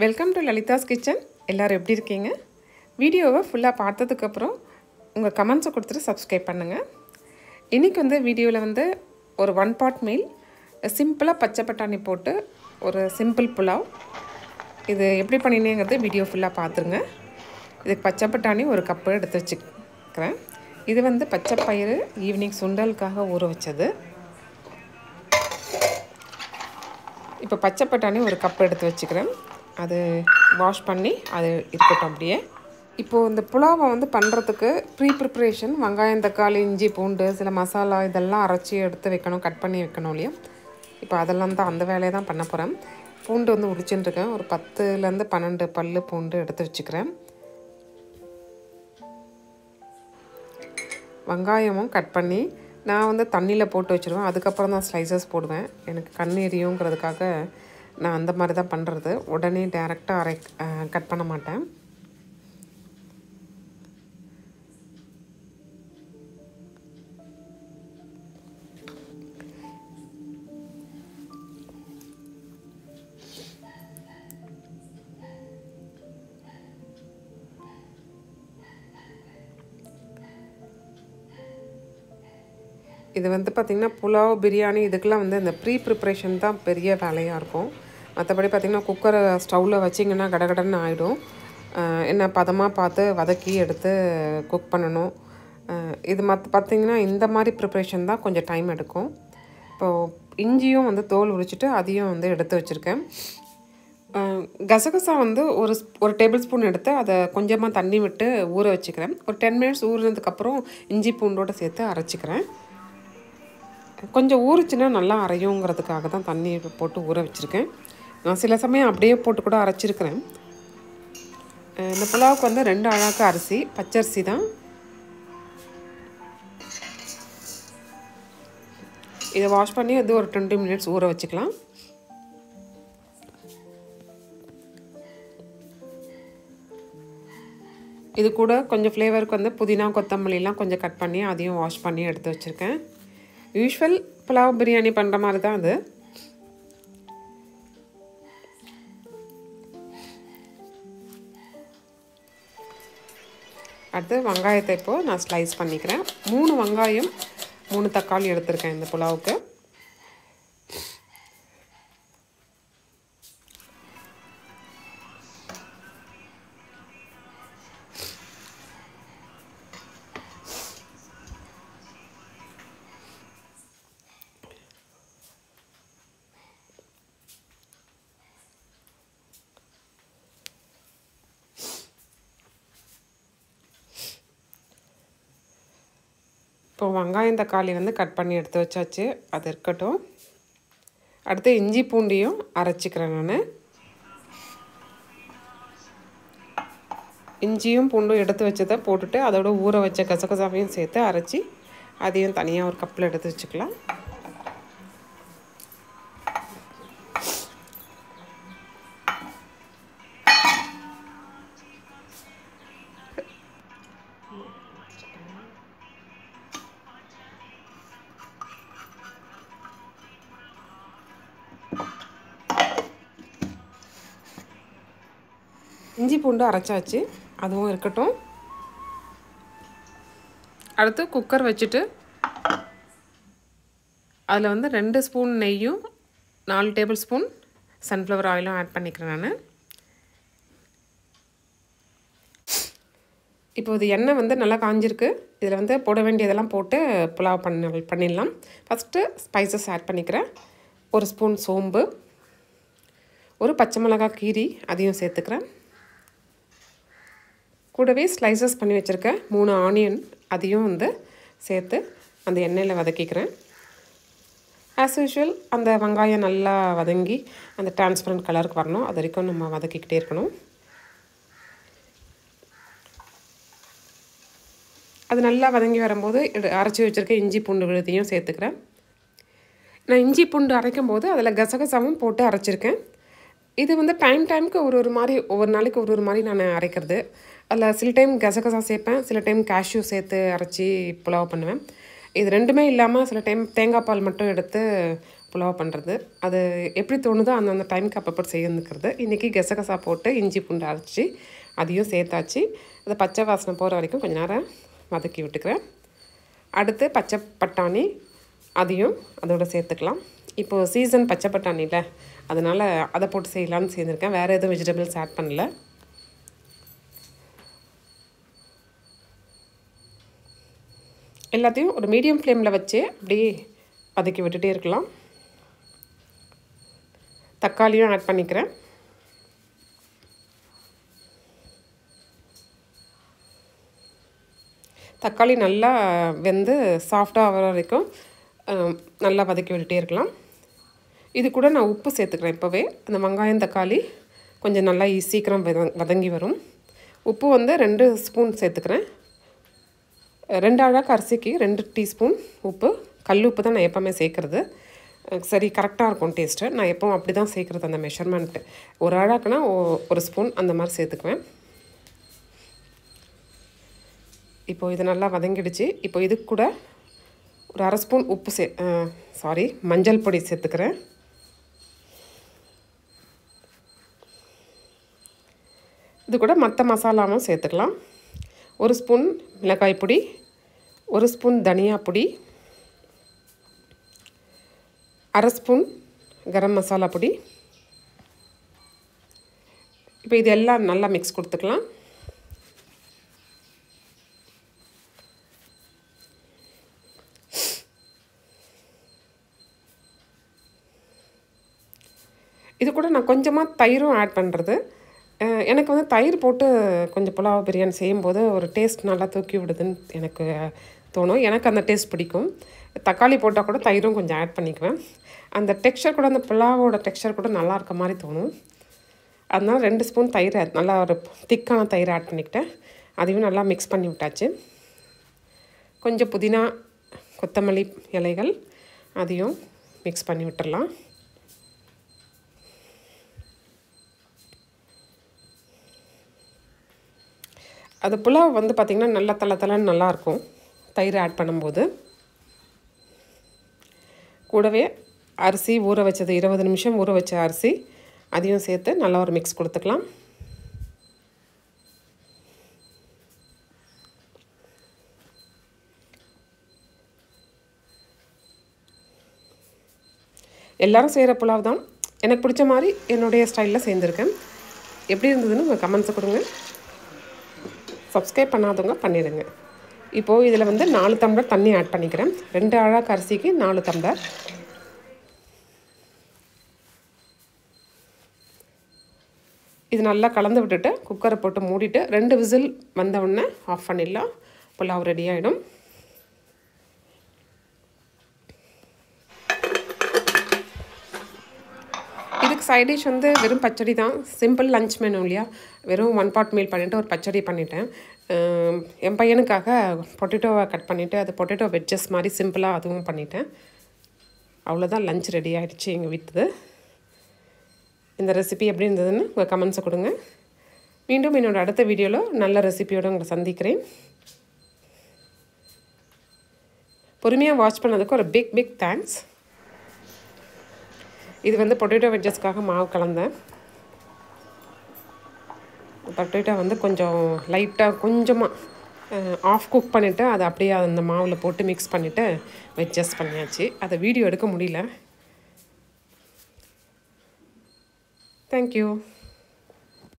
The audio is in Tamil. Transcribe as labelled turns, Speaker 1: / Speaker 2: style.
Speaker 1: Welcome to Lalitha's kitchen. எல்லோரும் எப்படி இருக்கீங்க? வீடியோவை ஃபுல்லாக பார்த்ததுக்கப்புறம் உங்கள் கமெண்ட்ஸை கொடுத்துட்டு சப்ஸ்கிரைப் பண்ணுங்கள். இன்றைக்கி வீடியோவில் ஒரு 1 pot மீல் சிம்பிளாக பச்சை பட்டாணி போட்டு ஒரு சிம்பிள் புலாவ். இது எப்படி பண்ணினேங்கிறது வீடியோ ஃபுல்லாக பார்த்துருங்க. இதுக்கு பச்சை பட்டாணி ஒரு கப்பு எடுத்து வச்சுக்கிறேன். இது பச்சை பயிறு ஈவினிங் சுண்டலுக்காக ஊற வச்சது. இப்போ பச்சை பட்டாணி ஒரு கப் எடுத்து வச்சுக்கிறேன். அது வாஷ் பண்ணி அது இருக்கட்டும் அப்படியே. இப்போது இந்த புலாவை பண்ணுறதுக்கு ப்ரிப்ரேஷன் வெங்காயம், தக்காளி, இஞ்சி, பூண்டு, சில மசாலா இதெல்லாம் அரைச்சி எடுத்து வைக்கணும், கட் பண்ணி வைக்கணும் இல்லையா? இப்போ அதெல்லாம் தான் அந்த வேலையை தான் பண்ண போகிறேன். பூண்டு உரிச்சுட்டுருக்கேன். ஒரு 10லேருந்து 12 பல் பூண்டு எடுத்து வச்சுக்கிறேன். வெங்காயமும் கட் பண்ணி நான் தண்ணியில் போட்டு வச்சுருவேன். அதுக்கப்புறம் தான் ஸ்லைசஸ் போடுவேன். எனக்கு கண் எரியுங்கிறதுக்காக நான் அந்த மாதிரி தான் பண்ணுறது. உடனே டேரெக்டாக கட் பண்ண மாட்டேன். இது பார்த்திங்கன்னா புலாவ், பிரியாணி இதுக்கெலாம் இந்த ப்ரிப்ரேஷன் தான் பெரிய வேலையாக இருக்கும். மற்றபடி பார்த்திங்கன்னா குக்கரை ஸ்டவ்வில் வச்சிங்கன்னா கடகடன்னு ஆகிடும். என்ன பதமாக பார்த்து வதக்கி எடுத்து குக் பண்ணணும். இது பார்த்திங்கன்னா இந்த மாதிரி ப்ரிப்ரேஷன் தான் கொஞ்சம் டைம் எடுக்கும். இப்போது இஞ்சியும் தோல் உரிச்சிட்டு அதையும் எடுத்து வச்சுருக்கேன். கசகசா ஒரு டேபிள் ஸ்பூன் எடுத்து அதை கொஞ்சமாக தண்ணி விட்டு ஊற வச்சுக்கிறேன். ஒரு 10 minutes ஊறினதுக்கப்புறம் இஞ்சி பூண்டோடு சேர்த்து அரைச்சிக்கிறேன். கொஞ்சம் ஊறிச்சுன்னா நல்லா அரையுங்கிறதுக்காக தான் தண்ணி போட்டு ஊற வச்சுருக்கேன். நான் சில சமயம் அப்படியே போட்டு கூட அரைச்சிருக்கிறேன். இந்த புலாவுக்கு 2 அழகாக அரிசி, பச்சரிசி தான். இதை வாஷ் பண்ணி ஒரு 20 minutes ஊற வச்சுக்கலாம். இது கூட கொஞ்சம் ஃப்ளேவருக்கு புதினா, கொத்தமல்லிலாம் கொஞ்சம் கட் பண்ணி அதையும் வாஷ் பண்ணி எடுத்து வச்சுருக்கேன். யூஸ்வல் புலாவ் பிரியாணி பண்ணுற மாதிரி தான் அது. அடுத்து வெங்காயத்தை இப்போது நான் ஸ்லைஸ் பண்ணிக்கிறேன். 3 வெங்காயம் 3 தக்காளி எடுத்திருக்கேன் இந்த புலாவுக்கு. இப்போ வெங்காயம், தக்காளி கட் பண்ணி எடுத்து வச்சாச்சு. அது இருக்கட்டும். அடுத்து இஞ்சி பூண்டையும் அரைச்சிக்கிறேன் நான். இஞ்சியும் பூண்டும் எடுத்து வச்சதை போட்டுட்டு அதோட ஊற வச்ச கசகசாவையும் சேர்த்து அரைச்சி அதையும் தனியாக ஒரு கப்பில் எடுத்து வச்சுக்கலாம். இஞ்சி பூண்டு அரைச்சாச்சு, அதுவும் இருக்கட்டும். அடுத்து குக்கர் வச்சுட்டு அதில் 2 ஸ்பூன் நெய்யும் 4 டேபிள் ஸ்பூன் சன்ஃப்ளவர் ஆயிலும் ஆட் பண்ணிக்கிறேன் நான். இப்போ இது எண்ணெய் நல்லா காஞ்சிருக்கு. இதில் போட வேண்டியதெல்லாம் போட்டு புலாவ் பண்ணிடலாம். ஃபஸ்ட்டு ஸ்பைசஸ் ஆட் பண்ணிக்கிறேன். 1 ஸ்பூன் சோம்பு, ஒரு பச்சை மிளகாய் கீரி அதையும் சேர்த்துக்கிறேன். கூடவே ஸ்லைசஸ் பண்ணி வச்சுருக்கேன் 3 ஆனியன் அதையும் சேர்த்து அந்த எண்ணெயில் வதக்கிக்கிறேன். ஆஸ் யூஷுவல் அந்த வெங்காயம் நல்லா வதங்கி அந்த டிரான்ஸ்பரண்ட் கலருக்கு வரணும். அது வரைக்கும் நம்ம வதக்கிக்கிட்டே இருக்கணும். அது நல்லா வதங்கி வரும்போது அரைச்சி வச்சுருக்க இஞ்சி பூண்டு விழுதையும் சேர்த்துக்கிறேன். நான் இஞ்சி பூண்டு அரைக்கும் போது அதில் கசகசாவும் போட்டு அரைச்சிருக்கேன். இது டைமுக்கு ஒரு மாதிரி ஒவ்வொரு நாளைக்கு ஒரு மாதிரி நான் அரைக்கிறது. அதில் சில டைம் கசகசா சேர்ப்பேன், சில டைம் கேஷ்யூ சேர்த்து அரைச்சி புலாவ் பண்ணுவேன். இது ரெண்டுமே இல்லாமல் சில டைம் தேங்காய் பால் மட்டும் எடுத்து புலாவ் பண்ணுறது. அது எப்படி தோணுதோ அந்தந்த டைமுக்கு அப்பப்போ செய்யணுக்கிறது. இன்றைக்கி கசகசா போட்டு இஞ்சி பூண்டு அரைச்சி அதையும் சேர்த்தாச்சு. அதை பச்சை வாசனை போகிற வரைக்கும் கொஞ்சம் நேரம் வதக்கி விட்டுக்கிறேன். அடுத்து பச்சை பட்டாணி அதையும் அதோடு சேர்த்துக்கலாம். இப்போது சீசன் பச்சை பட்டாணியில் அதனால் அதை போட்டு செய்யலான்னு சேர்ந்துருக்கேன். வேறு எதுவும் வெஜிடபிள்ஸ் ஆட் பண்ணல. எல்லாத்தையும் ஒரு மீடியம் ஃப்ளேமில் வச்சு அப்படியே வதக்கி விட்டுட்டே இருக்கலாம். தக்காளியும் ஆட் பண்ணிக்கிறேன். தக்காளி நல்லா வெந்து சாஃப்டாக ஆகிற வரைக்கும் நல்லா வதக்கி விட்டுட்டே இருக்கலாம். இது கூட நான் உப்பு சேர்த்துக்கிறேன். இப்போவே அந்த வெங்காயம் தக்காளி கொஞ்சம் நல்லா சீக்கிரம் வதங்கி வரும். உப்பு வந்து 2 ஸ்பூன் சேர்த்துக்கிறேன். 2 அழகு அரிசிக்கு 2 டீஸ்பூன் உப்பு. கல் உப்பு தான் நான் எப்போவுமே சேர்க்குறது. சரி கரெக்டாக இருக்கும் டேஸ்ட்டு. நான் எப்போவும் அப்படி தான் சேர்க்குறது. அந்த மெஷர்மெண்ட்டு ஒரு அழகுனா 1 ஸ்பூன் அந்த மாதிரி சேர்த்துக்குவேன். இப்போது இது நல்லா வதங்கிடுச்சு. இப்போ இது கூட ஒரு 1/2 ஸ்பூன் உப்பு மஞ்சள் பொடி சேர்த்துக்கிறேன். இது கூட மற்ற மசாலாவும் சேர்த்துக்கலாம். 1 ஸ்பூன் மிளகாய் பொடி, 1 ஸ்பூன் தனியா பொடி, 1/2 ஸ்பூன் கரம் மசாலா பொடி. இப்போ இது எல்லாம் நல்லா மிக்ஸ் கொடுத்துக்கலாம். இது கூட நான் கொஞ்சமாக தயிரும் ஆட் பண்ணுறது. எனக்கு வந்து தயிர் போட்டு கொஞ்சம் புலாவ் பிரியாணி செய்யும்போது ஒரு டேஸ்ட் நல்லா தூக்கி விடுதுன்னு எனக்கு தோணும். எனக்கு அந்த டேஸ்ட் பிடிக்கும். தக்காளி போட்டால் கூட தயிரும் கொஞ்சம் ஆட் பண்ணிக்குவேன். அந்த டெக்ஸ்சர் கூட அந்த புலாவோட டெக்ஸ்சர் கூட நல்லா இருக்க மாதிரி தோணும். அதனால் 2 ஸ்பூன் தயிர் நல்லா ஒரு திக்கான தயிர் ஆட் பண்ணிக்கிட்டேன். அதையும் நல்லா மிக்ஸ் பண்ணி விட்டாச்சு. கொஞ்சம் புதினா கொத்தமல்லி இலைகள் அதையும் மிக்ஸ் பண்ணி விட்டுடலாம். அது புலாவ் வந்து பார்த்திங்கன்னா நல்லா தளன்னு நல்லாயிருக்கும் தயிர் ஆட் பண்ணும்போது. கூடவே அரிசி ஊற வச்சது 20 நிமிஷம் ஊற வச்ச அரிசி அதையும் சேர்த்து நல்லா ஒரு மிக்ஸ் கொடுத்துக்கலாம். எல்லோரும் செய்கிற புலாவ் தான். எனக்கு பிடிச்ச மாதிரி என்னுடைய ஸ்டைலில் செய்திருக்கேன். எப்படி இருந்ததுன்னு உங்கள் கமெண்ட்ஸை கொடுங்க. சப்ஸ்கிரைப் பண்ணாதவங்க பண்ணிடுங்க. இப்போது இதில் வந்து 4 டம்ளர் தண்ணி ஆட் பண்ணிக்கிறேன். 2 அழகு அரிசிக்கு 4 டம்ளர். இது நல்லா கலந்து விட்டுட்டு குக்கரை போட்டு மூடிட்டு 2 விசில் வந்தவுடனே ஆஃப் பண்ணிடலாம். புலாவ் ரெடி ஆகிடும். இதுக்கு சைட் டிஷ் வந்து வெறும் பச்சடி தான். சிம்பிள் லஞ்ச் மெனு இல்லையா. வெறும் 1 பாட் மீல் பண்ணிவிட்டு ஒரு பச்சடி பண்ணிட்டேன். என் பையனுக்காக பொட்டேட்டோவை கட் பண்ணிவிட்டு அது பொட்டேட்டோ வெஜ்ஜஸ் மாதிரி சிம்பிளாக அதுவும் பண்ணிட்டேன். அவ்வளோதான், லஞ்ச் ரெடி ஆகிடுச்சு எங்கள் வீட்டுது. இந்த ரெசிபி எப்படி இருந்ததுன்னு உங்கள் கமெண்ட்ஸை கொடுங்க. மீண்டும் என்னோடய அடுத்த வீடியோவில் நல்ல ரெசிபியோடு உங்களை சந்திக்கிறேன். பொறுமையாக வாட்ச் பண்ணதுக்கு ஒரு பிக் தேங்க்ஸ். இது வந்து பொட்டேட்டோ வெஜ்ஜஸ்க்காக மாவு கலந்தேன். பொட்டேட்டோ வந்து கொஞ்சம் லைட்டாக கொஞ்சமாக ஆஃப் குக் பண்ணிவிட்டு அதை அப்படியே அந்த மாவில் போட்டு மிக்ஸ் பண்ணிவிட்டு வெஜ்ஜஸ் பண்ணியாச்சு. அதை வீடியோ எடுக்க முடியல. தேங்க்யூ.